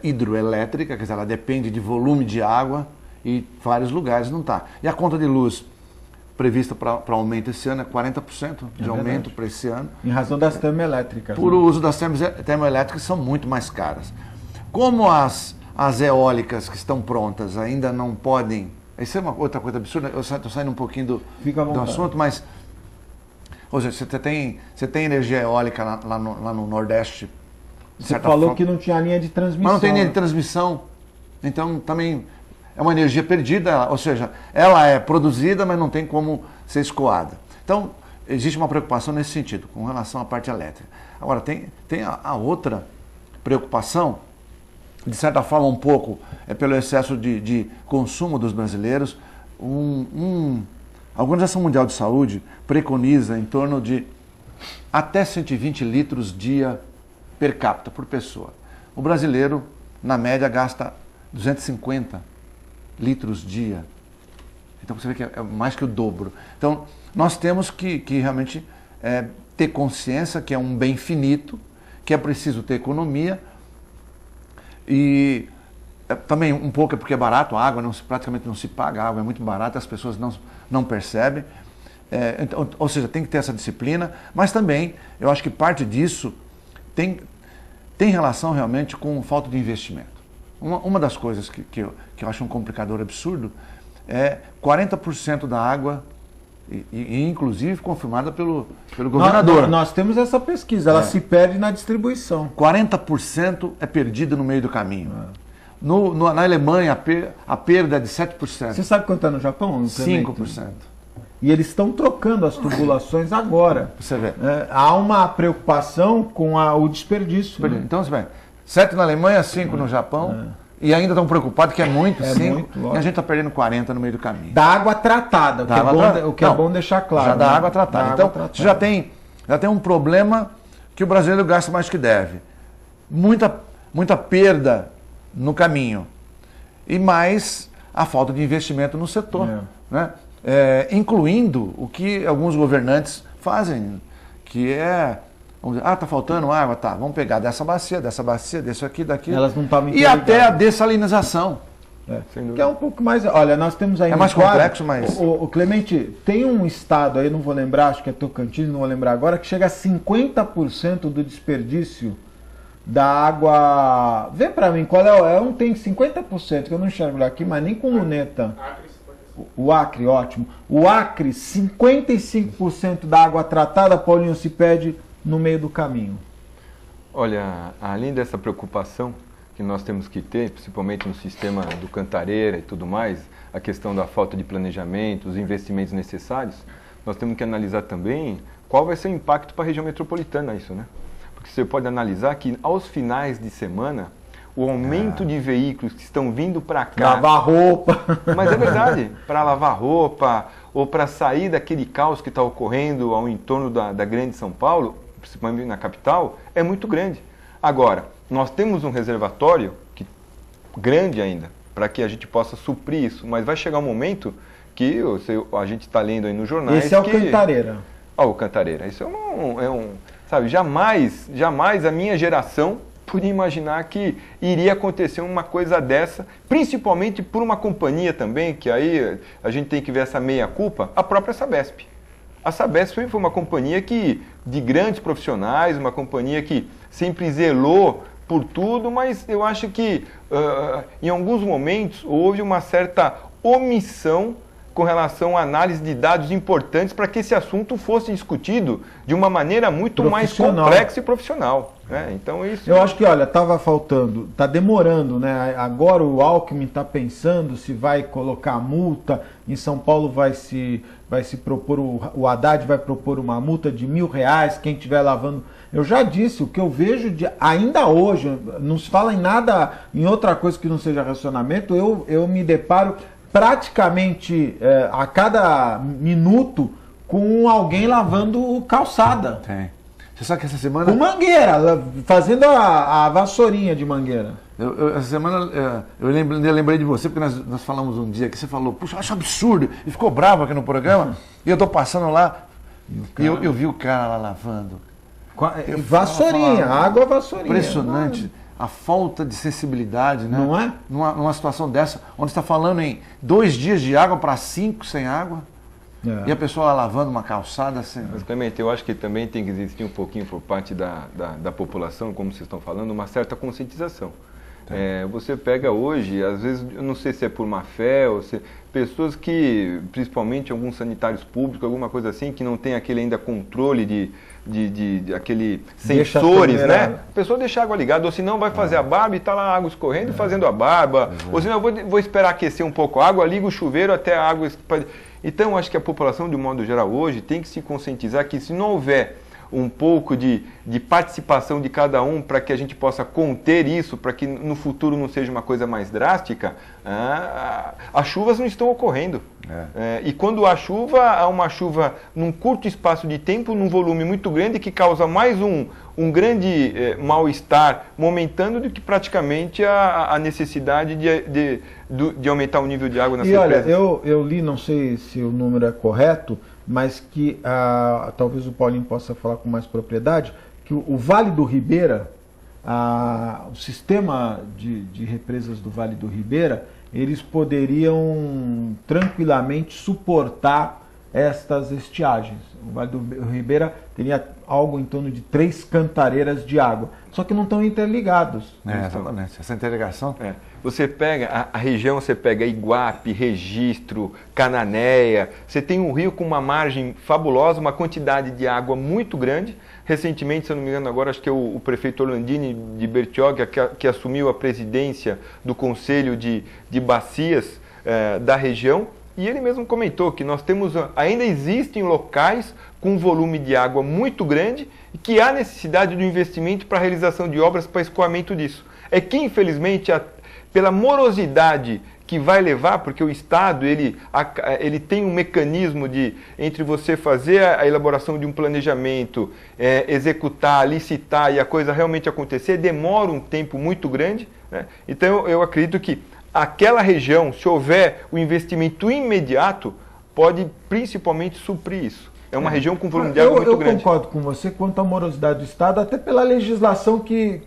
hidroelétrica, quer dizer, ela depende de volume de água e vários lugares não está. E a conta de luz prevista para aumento esse ano é 40% de aumento para esse ano. Em razão das termoelétricas. Por uso das termoelétricas são muito mais caras. Como as eólicas que estão prontas ainda não podem... Isso é uma outra coisa absurda, eu estou saindo um pouquinho do assunto, mas ou seja, você tem energia eólica lá no Nordeste. Você falou que não tinha linha de transmissão. Mas não tem linha de transmissão, então também é uma energia perdida, ou seja, ela é produzida, mas não tem como ser escoada. Então, existe uma preocupação nesse sentido, com relação à parte elétrica. Agora, tem a outra preocupação, de certa forma um pouco pelo excesso de consumo dos brasileiros, um A Organização Mundial de Saúde preconiza em torno de até 120 litros dia per capita, por pessoa. O brasileiro, na média, gasta 250 litros dia. Então você vê que é mais que o dobro. Então nós temos que realmente ter consciência que é um bem finito, que é preciso ter economia e também um pouco é porque é barato, a água praticamente não se paga, a água é muito barata, as pessoas não percebem. Então, ou seja, tem que ter essa disciplina, mas também eu acho que parte disso tem relação realmente com falta de investimento. Uma das coisas que eu acho um complicador absurdo é 40% da água, e inclusive confirmada pelo governador. Nós temos essa pesquisa, ela se perde na distribuição. 40% é perdida no meio do caminho. Na Alemanha, a perda é de 7%. Você sabe quanto é no Japão? 5%. E eles estão trocando as tubulações agora. Você vê. Há uma preocupação com o desperdício. Né? Então, você vê, 7 na Alemanha, 5 no Japão. E ainda estão preocupados que é muito, 5. E a gente está perdendo 40 no meio do caminho. Da água tratada, o que é bom deixar claro. Já da água tratada. Então, você já tem um problema que o brasileiro gasta mais do que deve. Muita perda no caminho. E mais a falta de investimento no setor. Né? Incluindo o que alguns governantes fazem, que vamos dizer, está faltando água, tá, vamos pegar dessa bacia, desse aqui, daqui. Elas não estavam e até a dessalinização. Que é um pouco mais. Olha, nós temos aí. É mais complexo, mas. O Clemente, tem um estado aí, não vou lembrar, acho que é Tocantins, não vou lembrar agora, que chega a 50% do desperdício da água. Vê pra mim qual tem 50%, que eu não enxergo aqui, mas nem com luneta. O Acre, ótimo. O Acre, 55% da água tratada, Paulinho, se perde no meio do caminho. Olha, além dessa preocupação que nós temos que ter, principalmente no sistema do Cantareira e tudo mais, a questão da falta de planejamento, os investimentos necessários, nós temos que analisar também qual vai ser o impacto para a região metropolitana isso, né? Porque você pode analisar que aos finais de semana, o aumento de veículos que estão vindo para cá... Lavar roupa. Mas é verdade, para lavar roupa ou para sair daquele caos que está ocorrendo ao entorno da grande São Paulo, principalmente na capital, é muito grande. Agora, nós temos um reservatório grande ainda, para que a gente possa suprir isso, mas vai chegar um momento que a gente está lendo aí nos jornais... Esse é o Cantareira. O Cantareira. Isso sabe, jamais a minha geração podia imaginar que iria acontecer uma coisa dessa, principalmente por uma companhia também, que aí a gente tem que ver essa meia-culpa, a própria Sabesp. A Sabesp foi uma companhia de grandes profissionais, uma companhia que sempre zelou por tudo, mas eu acho que em alguns momentos houve uma certa omissão com relação à análise de dados importantes para que esse assunto fosse discutido de uma maneira muito mais complexa e profissional. Né? Então, isso... Eu acho que, olha, estava faltando, está demorando, né? Agora o Alckmin está pensando se vai colocar multa, em São Paulo vai se propor, o Haddad vai propor uma multa de R$1.000, quem estiver lavando... Eu já disse, o que eu vejo ainda hoje, não se fala em nada, em outra coisa que não seja racionamento, eu me deparo praticamente a cada minuto com alguém lavando calçada. Tem. Você sabe que essa semana... Com mangueira, fazendo a vassourinha de mangueira. Essa semana eu lembrei de você, porque nós falamos um dia que você falou, puxa, eu acho absurdo, e ficou bravo aqui no programa, e eu tô passando lá, e eu vi o cara lá lavando. Vassourinha, água vassourinha. Impressionante. A falta de sensibilidade, né? Não é? Numa situação dessa, onde está falando em 2 dias de água para 5 sem água, e a pessoa lá lavando uma calçada sem... Mas, Clemente, eu acho que também tem que existir um pouquinho por parte da população, como vocês estão falando, uma certa conscientização. Você pega hoje, às vezes, eu não sei se é por má fé, ou se pessoas que, principalmente alguns sanitários públicos, alguma coisa assim, que não tem aquele ainda controle de aquele sensores, né? A pessoa deixa a água ligada, ou senão vai fazer a barba e está lá a água escorrendo e fazendo a barba, ou senão eu vou esperar aquecer um pouco a água, ligo o chuveiro até a água... Então, acho que a população, de um modo geral, hoje, tem que se conscientizar que se não houver um pouco de participação de cada um para que a gente possa conter isso, para que no futuro não seja uma coisa mais drástica, as chuvas não estão ocorrendo. E quando há uma chuva num curto espaço de tempo, num volume muito grande, que causa mais um grande mal-estar momentâneo do que praticamente a necessidade de aumentar o nível de água nas represas. E olha, eu li, não sei se o número é correto, mas que talvez o Paulinho possa falar com mais propriedade, que o Vale do Ribeira, o sistema de represas do Vale do Ribeira, eles poderiam tranquilamente suportar estas estiagens. O Vale do Ribeira teria algo em torno de 3 cantareiras de água, só que não estão interligados. Exatamente, essa interligação... Você pega a região, você pega Iguape, Registro, Cananéia, você tem um rio com uma margem fabulosa, uma quantidade de água muito grande. Recentemente, se eu não me engano, agora acho que é o prefeito Orlandini de Bertioga, que assumiu a presidência do Conselho de Bacias da região, e ele mesmo comentou que ainda existem locais com um volume de água muito grande e que há necessidade do investimento para a realização de obras para escoamento disso. É que, infelizmente, pela morosidade que vai levar, porque o Estado ele tem um mecanismo entre você fazer a elaboração de um planejamento, executar, licitar e a coisa realmente acontecer, demora um tempo muito grande, né? Então eu acredito que aquela região, se houver o investimento imediato, pode principalmente suprir isso. É uma região com volume de água muito grande. Eu concordo com você quanto à morosidade do Estado, até pela legislação que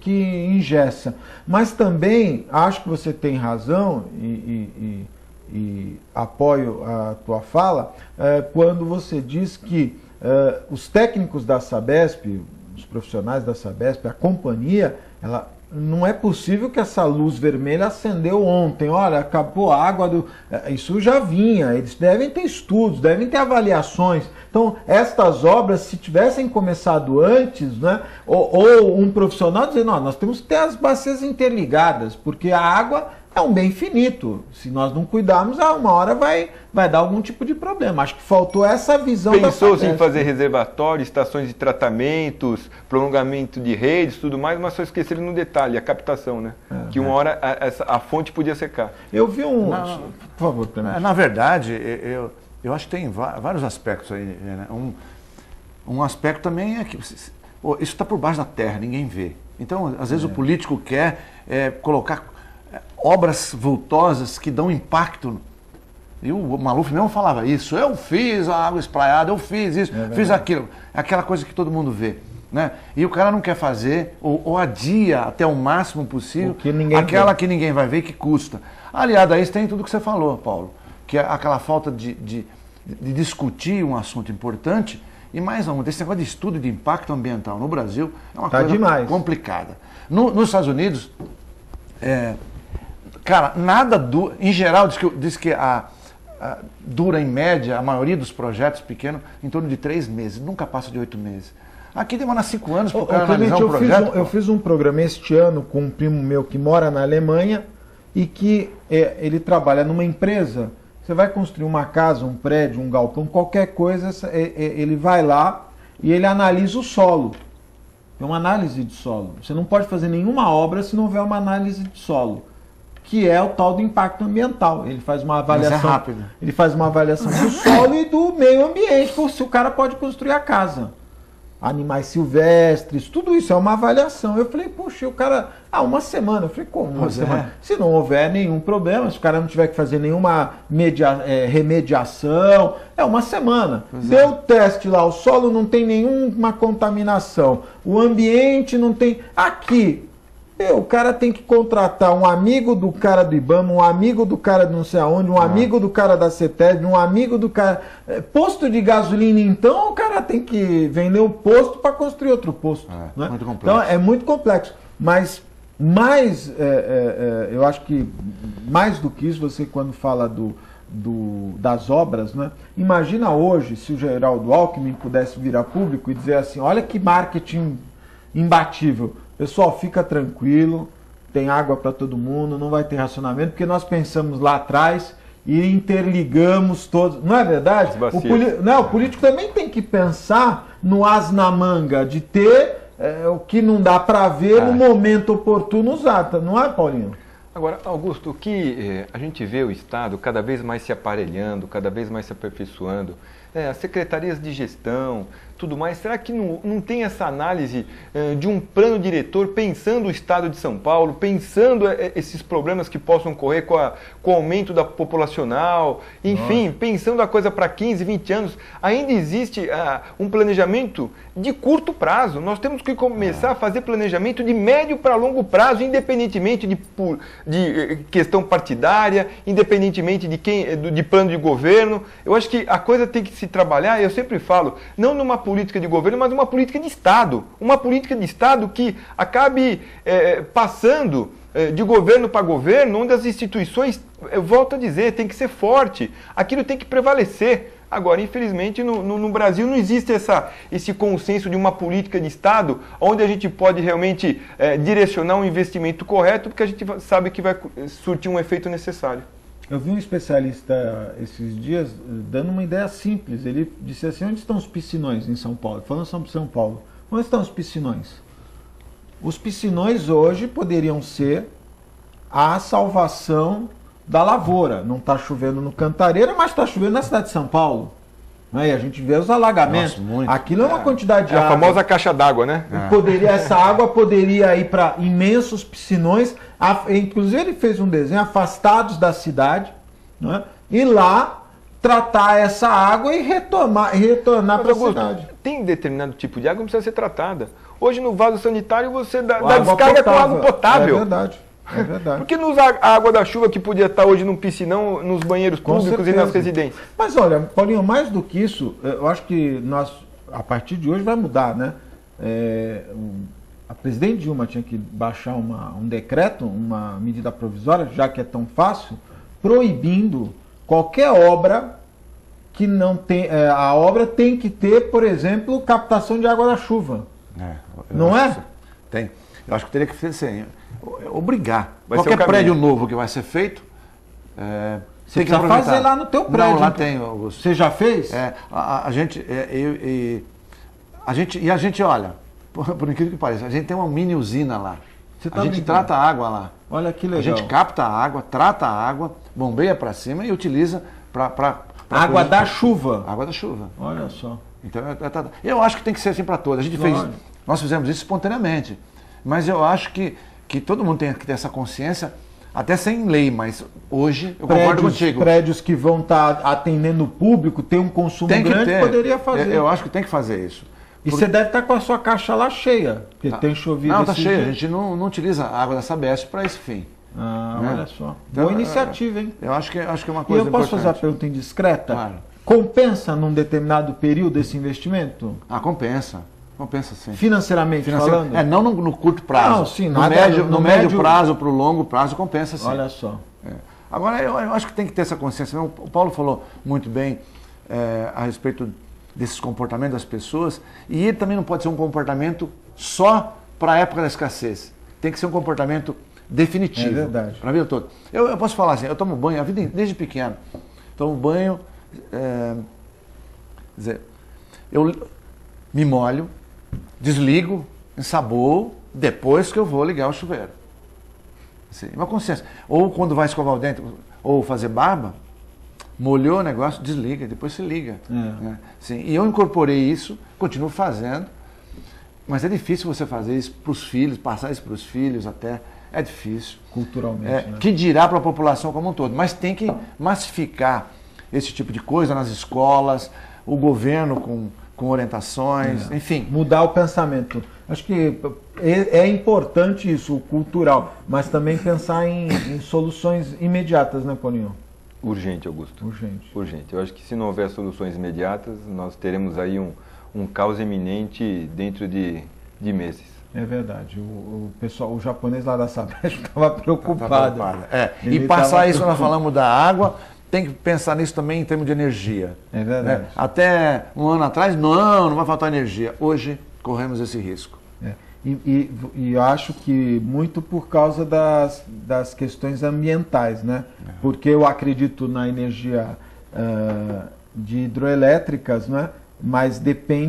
engessa. Mas também acho que você tem razão e apoio a tua fala quando você diz que os técnicos da Sabesp, os profissionais da Sabesp, a companhia, não é possível que essa luz vermelha acendeu ontem. Olha, acabou a água isso já vinha. Eles devem ter estudos, devem ter avaliações. Então, estas obras, se tivessem começado antes, né, ou um profissional dizendo, nós temos que ter as bacias interligadas, porque a água é um bem finito. Se nós não cuidarmos, uma hora vai dar algum tipo de problema. Acho que faltou essa visão. Pensou-se em fazer reservatórios, estações de tratamentos, prolongamento de redes, tudo mais, mas só esqueceram no detalhe, a captação, né? Que uma hora a fonte podia secar. Eu vi por favor, também. Na verdade, eu acho que tem vários aspectos aí. Né? Um aspecto também é que isso está por baixo da terra, ninguém vê. Então, às vezes o político quer colocar obras vultosas que dão impacto. E o Maluf mesmo falava isso. Eu fiz a água espraiada, eu fiz isso, fiz aquilo. Aquela coisa que todo mundo vê. Né? E o cara não quer fazer, ou adia até o máximo possível, que ninguém vai ver, que custa. Aliado a isso tem tudo que você falou, Paulo, que é aquela falta de discutir um assunto importante. E mais um, esse negócio de estudo de impacto ambiental no Brasil é uma coisa complicada. Nos Estados Unidos, cara, nada dura. Em geral, diz que dura em média, a maioria dos projetos pequenos, em torno de 3 meses, nunca passa de 8 meses. Aqui demora 5 anos para o cara analisar um projeto. Eu fiz um programa este ano com um primo meu que mora na Alemanha e que ele trabalha numa empresa. Você vai construir uma casa, um prédio, um galpão, qualquer coisa, ele vai lá e ele analisa o solo. É uma análise de solo. Você não pode fazer nenhuma obra se não houver uma análise de solo, que é o tal do impacto ambiental. Ele faz uma avaliação. Mas é rápido. Ele faz uma avaliação do solo e do meio ambiente, se o cara pode construir a casa. Animais silvestres, tudo isso é uma avaliação. Eu falei, poxa, o cara... uma semana. Eu falei, como uma semana? Se não houver nenhum problema, se o cara não tiver que fazer nenhuma remediação, uma semana. Deu teste lá, o solo não tem nenhuma contaminação, o ambiente não tem... Aqui, o cara tem que contratar um amigo do cara do IBAMA, um amigo do cara de não sei aonde, um amigo do cara da CETESB, um amigo do cara... Posto de gasolina, então, o cara tem que vender o posto para construir outro posto. Né? Muito complexo. Então, é muito complexo. Mas, eu acho que, mais do que isso, você quando fala das obras, né? Imagina hoje se o Geraldo Alckmin pudesse vir a público e dizer assim, olha que marketing imbatível. Pessoal, fica tranquilo, tem água para todo mundo, não vai ter racionamento, porque nós pensamos lá atrás e interligamos todos. Não é verdade? O político também tem que pensar no as na manga, de ter o que não dá para ver no momento oportuno usar, não é, Paulinho? Agora, Augusto, o que a gente vê o Estado cada vez mais se aparelhando, cada vez mais se aperfeiçoando, as secretarias de gestão, tudo mais, será que não tem essa análise de um plano diretor pensando o Estado de São Paulo, pensando esses problemas que possam ocorrer com o aumento da populacional, enfim, pensando a coisa para 15, 20 anos? Ainda existe um planejamento de curto prazo. Nós temos que começar a fazer planejamento de médio para longo prazo, independentemente de questão partidária, independentemente de plano de governo. Eu acho que a coisa tem que se trabalhar, eu sempre falo, não numa política de governo, mas uma política de Estado. Uma política de Estado que acabe passando de governo para governo, onde as instituições, eu volto a dizer, tem que ser forte. Aquilo tem que prevalecer. Agora, infelizmente, no Brasil não existe esse consenso de uma política de Estado onde a gente pode realmente direcionar um investimento correto, porque a gente sabe que vai surtir um efeito necessário. Eu vi um especialista esses dias dando uma ideia simples. Ele disse assim: onde estão os piscinões em São Paulo? Falando sobre São Paulo. Onde estão os piscinões? Os piscinões hoje poderiam ser a salvação da lavoura. Não está chovendo no Cantareira, mas está chovendo na cidade de São Paulo. E a gente vê os alagamentos. Nossa, aquilo é uma quantidade de água. A famosa caixa d'água, né? Essa água poderia ir para imensos piscinões. Inclusive ele fez um desenho afastados da cidade, não é? E lá tratar essa água e retornar para a cidade. Tem determinado tipo de água que não precisa ser tratada. Hoje no vaso sanitário você dá descarga com água potável. É verdade. É verdade. Por que não usar a água da chuva que podia estar hoje num piscinão, nos banheiros públicos e nas residências? Mas olha, Paulinho, mais do que isso, eu acho que nós, a partir de hoje, vai mudar, né? A presidente Dilma tinha que baixar um decreto, uma medida provisória, já que é tão fácil, proibindo qualquer obra que não tem... a obra tem que ter, por exemplo, captação de água da chuva. Não é? Tem. Eu acho que teria que ser assim, obrigar. Qualquer prédio novo que vai ser feito, você precisa fazer lá no teu prédio. Não, lá tem, Augusto. Você já fez? A gente, olha, por incrível que pareça, a gente tem uma mini usina lá. A gente trata a água lá. Olha que legal. A gente capta a água, trata a água, bombeia para cima e utiliza para água da chuva. Água da chuva. Olha só. Então, eu acho que tem que ser assim para todos. Nós fizemos isso espontaneamente. Mas eu acho que todo mundo tem que ter essa consciência, até sem lei, mas hoje eu concordo contigo. Prédios que vão estar atendendo o público, tem um consumo grande, poderia fazer. Eu acho que tem que fazer isso. E você deve estar com a sua caixa lá cheia, porque tem chovido. Não, está cheia. A gente não utiliza a água da Sabesp para esse fim. Olha só. Então, boa iniciativa, hein? Eu acho que é uma coisa importante. E eu posso fazer uma pergunta indiscreta? Claro. Compensa num determinado período esse investimento? Compensa. Compensa sim. Financeiramente falando? Não no curto prazo. Não, sim. No médio prazo, para o longo prazo, compensa sim. Olha só. Agora, eu acho que tem que ter essa consciência. O Paulo falou muito bem a respeito desses comportamentos das pessoas, e ele também não pode ser um comportamento só para a época da escassez. Tem que ser um comportamento definitivo. É verdade. Para a vida toda. Eu posso falar assim, eu tomo banho desde pequeno. Tomo banho, eu me molho, desligo, ensaboo, depois que eu vou ligar o chuveiro. Assim, uma consciência. Ou quando vai escovar o dente, ou fazer barba, molhou o negócio, desliga, depois se liga. Né? Assim, e eu incorporei isso, continuo fazendo, mas é difícil você fazer isso para os filhos, passar isso para os filhos até, é difícil. Culturalmente. Né? Que dirá para a população como um todo, mas tem que massificar esse tipo de coisa nas escolas, o governo com orientações, enfim. Mudar o pensamento. Acho que é importante isso, o cultural, mas também pensar em soluções imediatas, né, Paulinho? Urgente, Augusto. Urgente. Eu acho que se não houver soluções imediatas, nós teremos aí um caos iminente dentro de meses. É verdade. O japonês lá da Sabesp estava preocupado. E passar isso, nós falamos da água, tem que pensar nisso também em termos de energia. É verdade. Até um ano atrás, não vai faltar energia. Hoje, corremos esse risco. E eu acho que muito por causa das questões ambientais, né? Porque eu acredito na energia de hidroelétricas, né? Mas depende